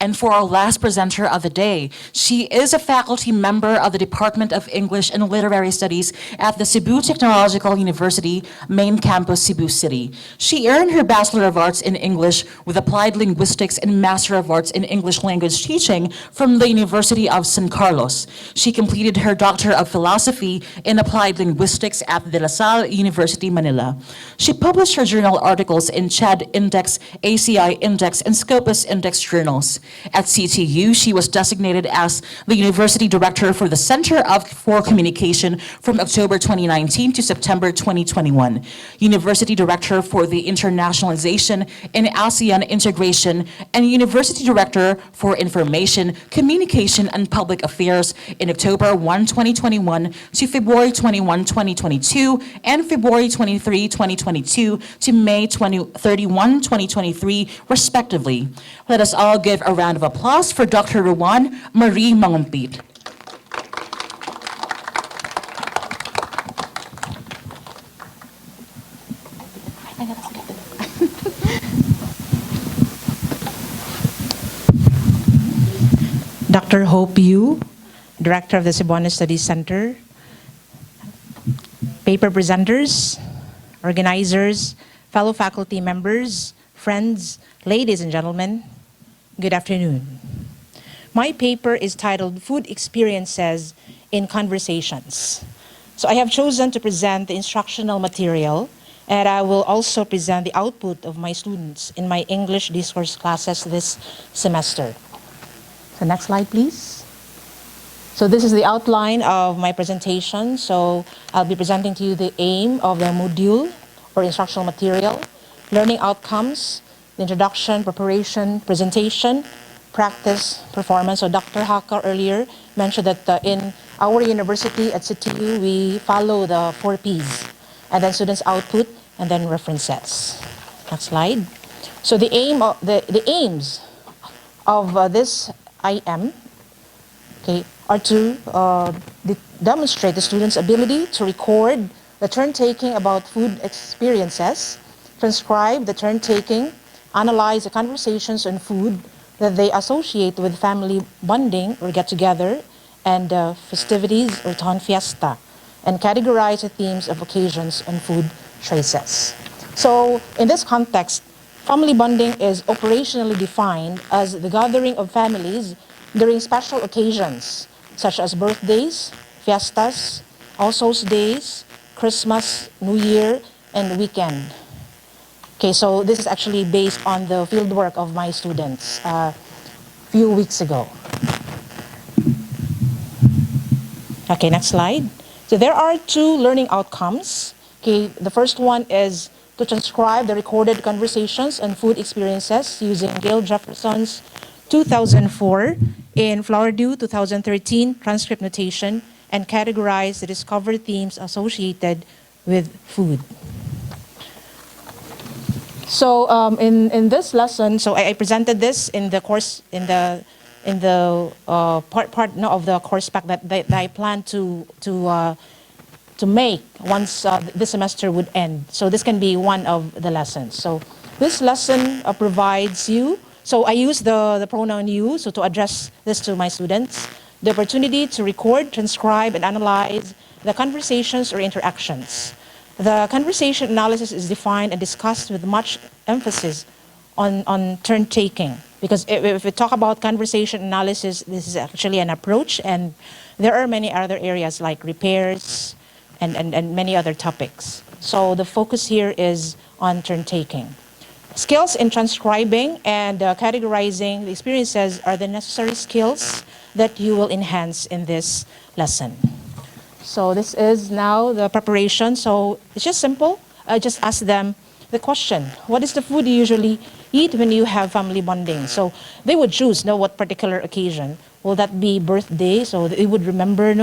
And for our last presenter of the day, she is a faculty member of the Department of English and Literary Studies at the Cebu Technological University, main campus, Cebu City. She earned her Bachelor of Arts in English with Applied Linguistics and Master of Arts in English Language Teaching from the University of San Carlos. She completed her Doctor of Philosophy in Applied Linguistics at De La Salle University, Manila. She published her journal articles in CHED Index, ACI Index, and Scopus Index journals. At CTU, she was designated as the University Director for the Center for Communication from October 2019 to September 2021, University Director for the Internationalization and ASEAN Integration, and University Director for Information, Communication, and Public Affairs in October 1, 2021 to February 21, 2022, and February 23, 2022 to May 31, 2023, respectively. Let us all give a round of applause for Dr. Rowan Marie Mangumpit. Dr. Hope Yu, Director of the Cebuano Studies Center, paper presenters, organizers, fellow faculty members, friends, ladies and gentlemen, good afternoon. My paper is titled Food Experiences in Conversations. So I have chosen to present the instructional material, and I will also present the output of my students in my English discourse classes this semester. So next slide, please. So this is the outline of my presentation. So I'll be presenting to you the aim of the module or instructional material, learning outcomes, the introduction, preparation, presentation, practice, performance. So Dr. Haka earlier mentioned that in our university at CTU, we follow the 4 Ps, and then students' output, and then references. Next slide. So the aims of this IM, okay, are to demonstrate the students' ability to record the turn-taking about food experiences, transcribe the turn-taking, analyze the conversations on food that they associate with family bonding or get-together, and festivities or town fiesta, and categorize the themes of occasions and food choices. So in this context, family bonding is operationally defined as the gathering of families during special occasions, such as birthdays, fiestas, All Souls Days, Christmas, New Year, and weekend. Okay, so this is actually based on the fieldwork of my students a few weeks ago. Okay, next slide. So there are 2 learning outcomes. Okay, the first one is to transcribe the recorded conversations and food experiences using Gail Jefferson's 2004 in Flowerdew 2013 transcript notation, and categorize the discovered themes associated with food. So in this lesson, so I presented this in the course in the part of the course pack that I plan to make once this semester would end. So this can be one of the lessons. So this lesson provides you. So I use the pronoun you, so to address this to my students, the opportunity to record, transcribe, and analyze the conversations or interactions. The conversation analysis is defined and discussed with much emphasis on turn-taking, because if we talk about conversation analysis, this is actually an approach, and there are many other areas like repairs and many other topics. So the focus here is on turn-taking. Skills in transcribing and categorizing the experiences are the necessary skills that you will enhance in this lesson. So this is now the preparation. So it's just simple. Just ask them the question, what is the food you usually eat when you have family bonding? So they would choose, what particular occasion. Will that be birthday? So they would remember,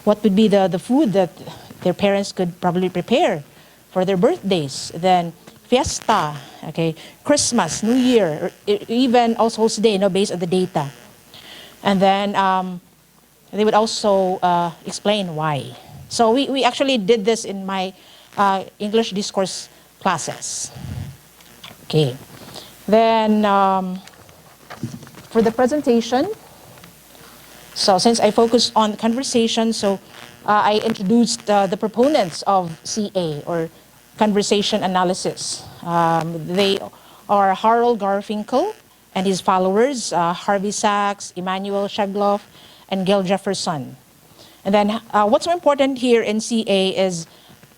what would be the food that their parents could probably prepare for their birthdays. Then fiesta, okay, Christmas, New Year, or even All Souls Day, based on the data. And then they would also explain why. So we actually did this in my English discourse classes. Okay. Then for the presentation, so since I focused on conversation, so I introduced the proponents of CA, or conversation analysis. They are Harold Garfinkel and his followers, Harvey Sachs, Emmanuel Shegloff, and Gil Jefferson. And then what's so important here in CA is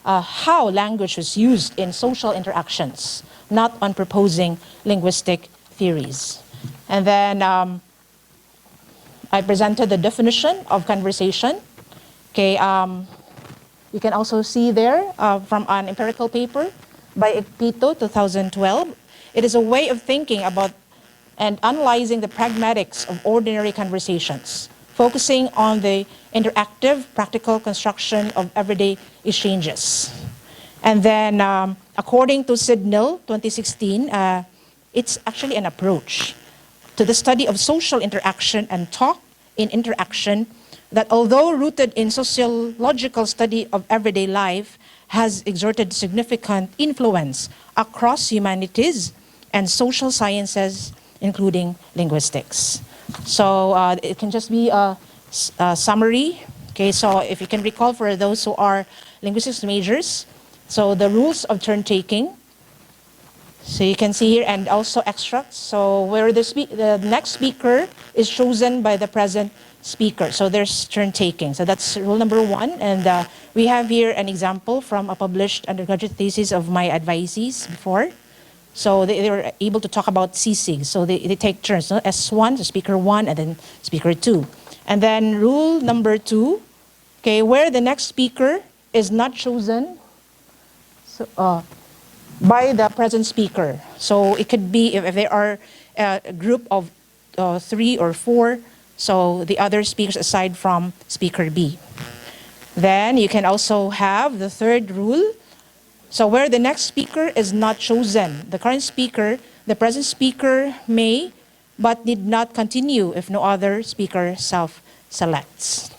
how language was used in social interactions, not on proposing linguistic theories. And then I presented the definition of conversation. Okay, you can also see there from an empirical paper by Epito, 2012. It is a way of thinking about and analyzing the pragmatics of ordinary conversations, focusing on the interactive, practical construction of everyday exchanges. And then, according to Sidnell, 2016, it's actually an approach to the study of social interaction and talk in interaction that, although rooted in sociological study of everyday life, has exerted significant influence across humanities and social sciences, including linguistics. So it can just be a summary. Okay, so if you can recall, for those who are linguistics majors, so the rules of turn taking. So you can see here, and also extracts. So where the next speaker is chosen by the present speaker. So there's turn taking. So that's rule number 1. And we have here an example from a published undergraduate thesis of my advisees before. So they were able to talk about CSIG. So they take turns, no? S1, so speaker 1, and then speaker 2. And then rule number 2, okay, where the next speaker is not chosen by the present speaker. So it could be if there are a group of 3 or 4, so the other speakers aside from speaker B. Then you can also have the third rule. So where the next speaker is not chosen, the current speaker, the present speaker may, but need not continue if no other speaker self-selects.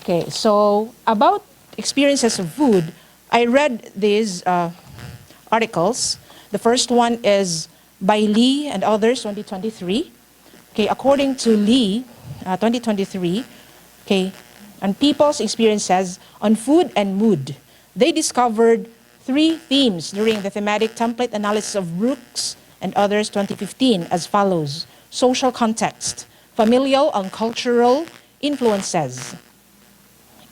Okay, so about experiences of food, I read these articles. The first one is by Lee and others, 2023. Okay, according to Lee, 2023, okay, and people's experiences on food and mood, they discovered 3 themes during the thematic template analysis of Brooks and others, 2015, as follows: social context, familial and cultural influences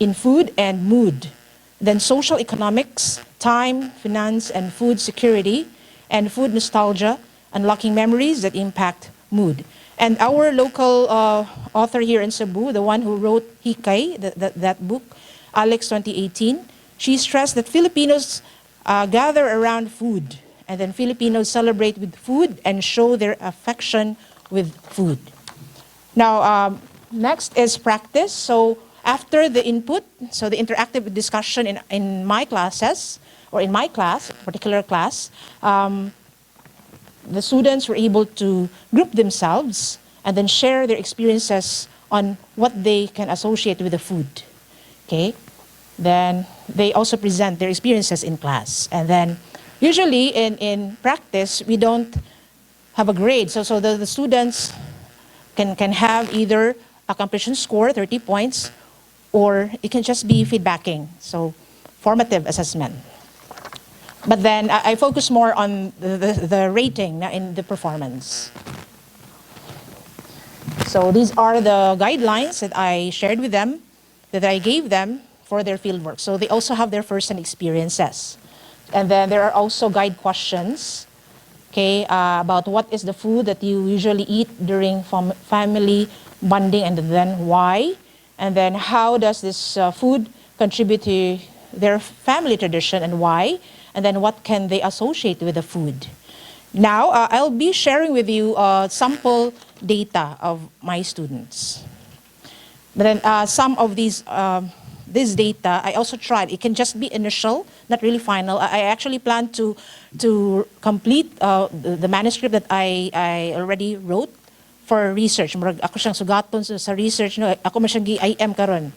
in food and mood, then social economics, time, finance, and food security, and food nostalgia, unlocking memories that impact mood. And our local author here in Cebu, the one who wrote Hikay, that book, Alex, 2018, she stressed that Filipinos gather around food, and then Filipinos celebrate with food and show their affection with food. Now, next is practice. So after the input, so the interactive discussion in my classes, or in my class, particular class, the students were able to group themselves and then share their experiences on what they can associate with the food. Okay? Then they also present their experiences in class. And then usually in practice, we don't have a grade. So the students can have either a completion score, 30 points, or it can just be feedbacking, so formative assessment. But then I focus more on the rating in the performance. So these are the guidelines that I shared with them, that I gave them for their fieldwork. So they also have their first-hand experiences. And then there are also guide questions, okay, about what is the food that you usually eat during family bonding, and then why. And then how does this food contribute to their family tradition and why? And then what can they associate with the food? Now, I'll be sharing with you sample data of my students. But then some of these this data, I also tried. It can just be initial, not really final. I actually plan to complete the manuscript that I already wrote for research. Murag ako siyang sugaton sa research, no? Ako man siyang gi-IM karon.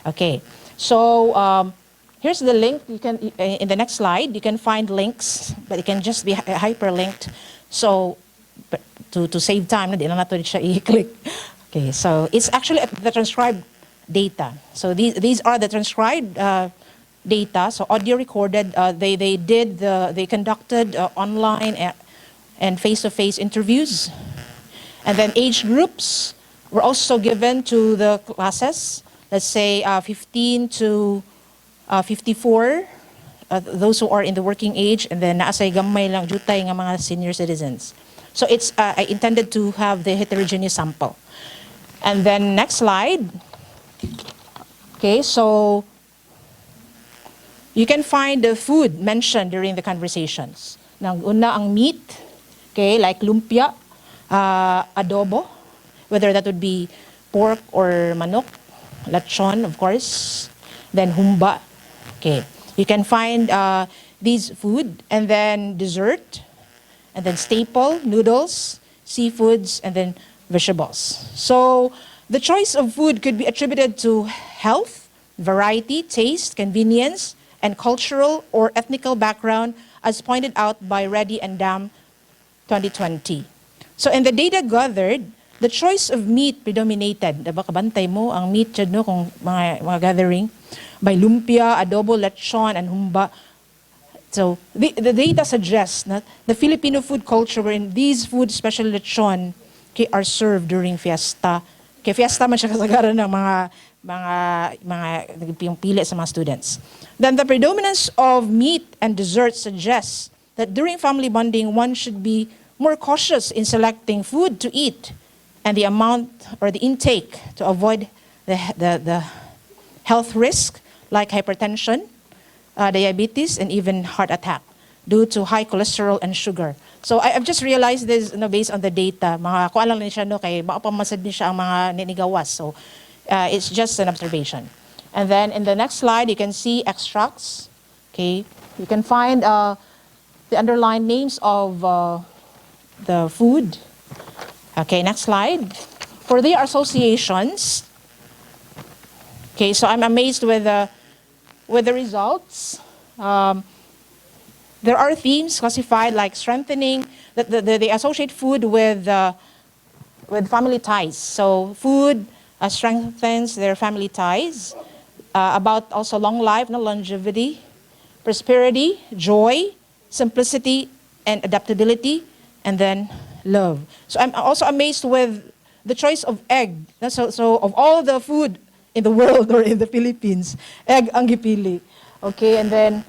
Okay. So here's the link. You can in the next slide you can find links, but it can just be hyperlinked. So but to save time, na di lang nato siya i-click. Okay, so it's actually the transcribed data. So these are the transcribed data. So audio recorded. They conducted online and face-to-face interviews, and then age groups were also given to the classes. Let's say 15 to 54. Those who are in the working age, and then naasay gamay lang jutay nga mga senior citizens. So it's I intended to have the heterogeneous sample. And then next slide. Okay, so you can find the food mentioned during the conversations. Nang una ang meat, okay, like lumpia, adobo, whether that would be pork or manok, lechon, of course, then humba, okay. You can find these food, and then dessert, and then staple, noodles, seafoods, and then vegetables. So the choice of food could be attributed to health, variety, taste, convenience, and cultural or ethnical background, as pointed out by Reddy and Dam 2020. So in the data gathered, the choice of meat predominated. Diba, kabantay mo ang meat dyan, no, kung mga gathering, by lumpia, adobo, lechon, and humba. So the data suggests that the Filipino food culture, wherein these food, especially lechon, okay, are served during fiesta. Kaya fiesta man siya kasagaran ng mga pili sa mga students. Then the predominance of meat and dessert suggests that during family bonding, one should be more cautious in selecting food to eat and the amount or the intake to avoid the health risk like hypertension, diabetes, and even heart attack due to high cholesterol and sugar. So I've just realized this, based on the data. Mga kuan lang siya, no, kay baka pamasad din siya ang mga ninigawas. So it's just an observation. And then in the next slide, you can see extracts. Okay, you can find the underlined names of the food. Okay, next slide. For their associations, okay, so I'm amazed with the results. There are themes classified like strengthening, they associate food with family ties. So food strengthens their family ties. About also long life, no, longevity, prosperity, joy, simplicity, and adaptability, and then love. So I'm also amazed with the choice of egg. So of all the food in the world or in the Philippines, egg ang gipili. Okay, and then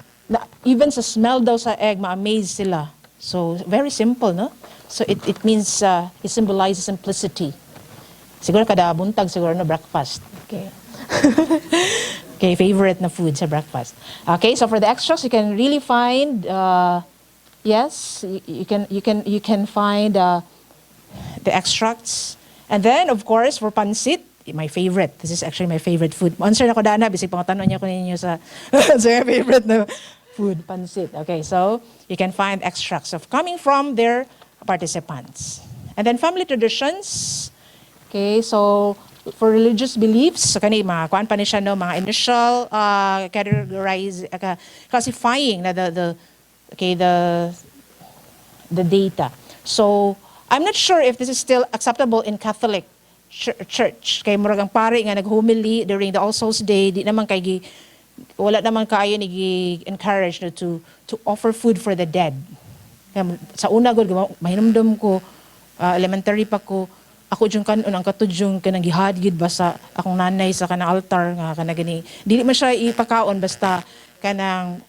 even sa smell daw sa egg, ma-amaze sila. So very simple, no? So it means it symbolizes simplicity. Siguro kada buntag siguro na breakfast. Okay. Okay, favorite na food sa breakfast. Okay, so for the extras, you can really find yes, you can find the extracts. And then of course for pansit, my favorite. This is actually my favorite food. Answer na ko dana bisig pangatanong niya ko ninyo sa sa favorite na food, pansit. Okay, so you can find extracts of coming from their participants. And then family traditions. Okay, so for religious beliefs, so kani mga kuan pa ni siya, no, mga initial categorize, classifying na the data. So I'm not sure if this is still acceptable in Catholic church. Kay murag ang pare nga naghumili during the All Souls Day, di naman kay wala naman kayo ni encourage, no, to offer food for the dead. Kaya, sa una gud mahinumdum ko, elementary pa ko, ako jung kanon ang katudjong kanang gihad gid ba sa akong nanay sa kanang altar nga kana gani. Dili man siya ipakaon basta kanang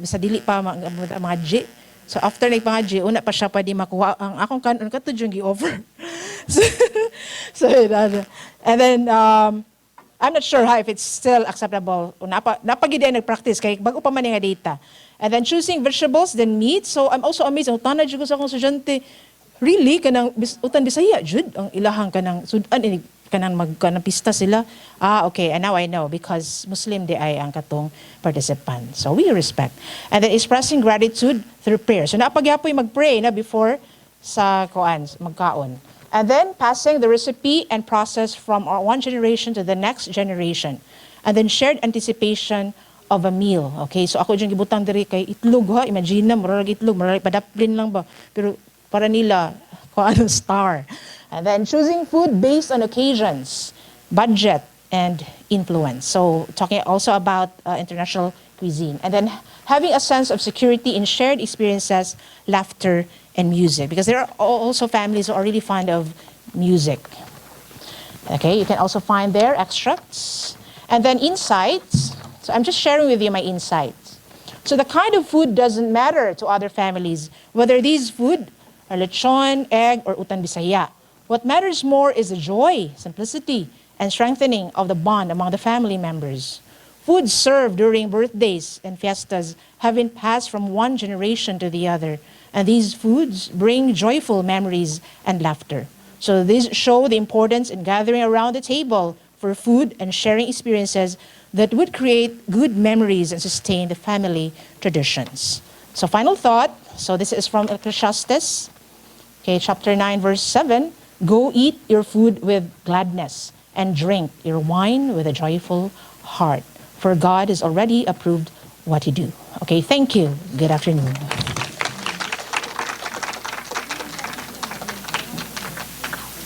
sa dili pa mga G. So after nagpangadji, una pa siya pwede makuha ang akong kanon katudjong gi-offer. So and then I'm not sure if it's still acceptable. Napagid ay nag-practice kay bago pa man nga data. And then choosing vegetables, then meat. So I'm also amazed. Ang tanay jud ko sa akong estudyante, really kanang utan Bisaya jud ang ilahang kanang sudan kanang magkanang pista sila. Okay, and now I know because Muslim di ay ang katong participant. So we respect. And then expressing gratitude through prayer. So napagyapoy mag-pray na before sa magkaon. And then passing the recipe and process from one generation to the next generation. And then shared anticipation of a meal. Okay, so ako dyan gibutang diri kay itlog, ha. Imagine na, murag itlog, murag padaplin lang ba. Pero para nila kung anong star. And then choosing food based on occasions, budget, and influence. So talking also about international cuisine. And then having a sense of security in shared experiences, laughter, and music. Because there are also families who are really fond of music. Okay, you can also find their extracts. And then insights. So I'm just sharing with you my insights. So the kind of food doesn't matter to other families, whether these food are lechon, egg, or utan bisaya. What matters more is the joy, simplicity, and strengthening of the bond among the family members. Food served during birthdays and fiestas have been passed from one generation to the other, and these foods bring joyful memories and laughter. So these show the importance in gathering around the table for food and sharing experiences that would create good memories and sustain the family traditions. So final thought, so this is from Ecclesiastes, okay, chapter 9, verse 7, go eat your food with gladness and drink your wine with a joyful heart, for God has already approved what you do. Okay, thank you. Good afternoon.